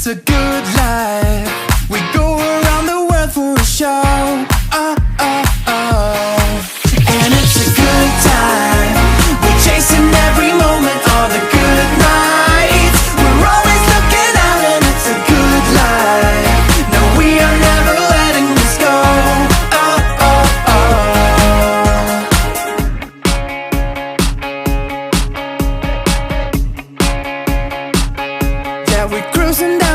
it's a good life. We go around the world for a show. And it's a good time. We're chasing every moment, all the good nights. We're always looking out and it's a good life. No, we are never letting this go. Yeah, we're cruising down